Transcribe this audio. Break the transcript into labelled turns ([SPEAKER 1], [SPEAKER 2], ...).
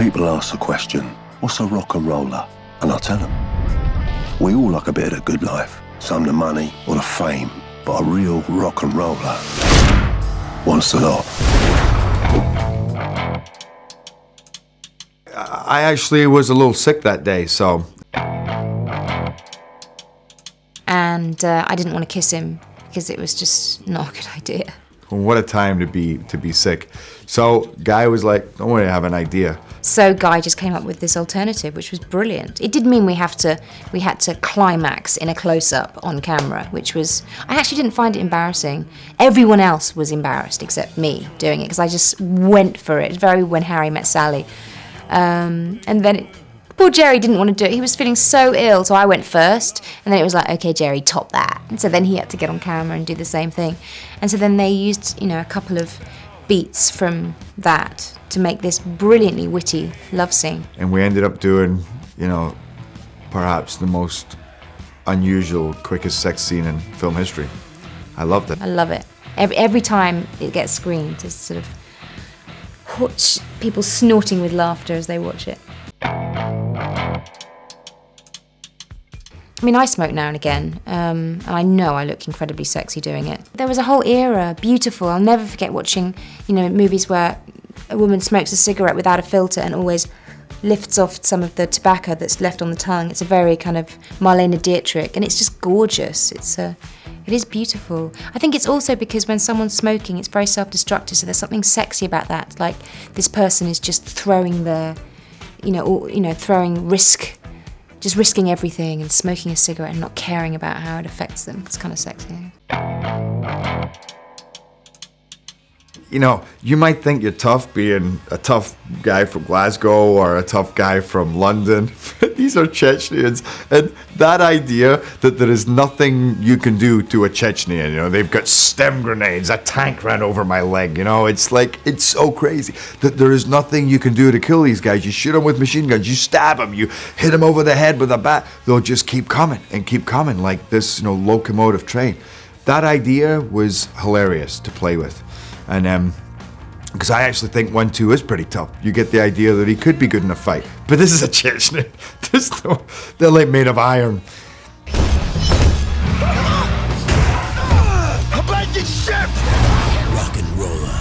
[SPEAKER 1] People ask the question, what's a rock and roller? And I tell them, we all like a bit of the good life, some the money or the fame, but a real rock and roller wants the lot.
[SPEAKER 2] I actually was a little sick that day, so.
[SPEAKER 3] And I didn't want to kiss him because it was just not a good idea.
[SPEAKER 2] What a time to be sick. So Guy was like, don't worry, I have an idea.
[SPEAKER 3] So Guy just came up with this alternative, which was brilliant. It did mean we had to climax in a close-up on camera, which was, I actually didn't find it embarrassing. Everyone else was embarrassed except me doing it, because I just went for it. It was very When Harry Met Sally. And then poor Jerry didn't want to do it. He was feeling so ill, so I went first. And then it was like, okay, Jerry, top that. And so then he had to get on camera and do the same thing. And so then they used, you know, a couple of beats from that to make this brilliantly witty love scene.
[SPEAKER 2] And we ended up doing, you know, perhaps the most unusual, quickest sex scene in film history. I loved it.
[SPEAKER 3] I love it. Every time it gets screened, it's sort of watch people snorting with laughter as they watch it. I mean, I smoke now and again, and I know I look incredibly sexy doing it. There was a whole era, beautiful. I'll never forget watching, you know, movies where a woman smokes a cigarette without a filter and always lifts off some of the tobacco that's left on the tongue. It's a very kind of Marlene Dietrich, and it's just gorgeous. It is beautiful. I think it's also because when someone's smoking, it's very self-destructive, so there's something sexy about that. Like, this person is just throwing their, throwing risk, just risking everything and smoking a cigarette and not caring about how it affects them. It's kind of sexy.
[SPEAKER 2] You know, you might think you're tough being a tough guy from Glasgow or a tough guy from London. These are Chechens, and that idea that there is nothing you can do to a Chechnyan, you know, they've got stem grenades, a tank ran over my leg, you know, it's like, it's so crazy that there is nothing you can do to kill these guys. You shoot them with machine guns, you stab them, you hit them over the head with a bat, they'll just keep coming and keep coming like this, you know, locomotive train. That idea was hilarious to play with. And because I actually think 1-2 is pretty tough. You get the idea that he could be good in a fight. But this is a Chechen. They're like made of iron.
[SPEAKER 4] A blanket ship! Rock and roller.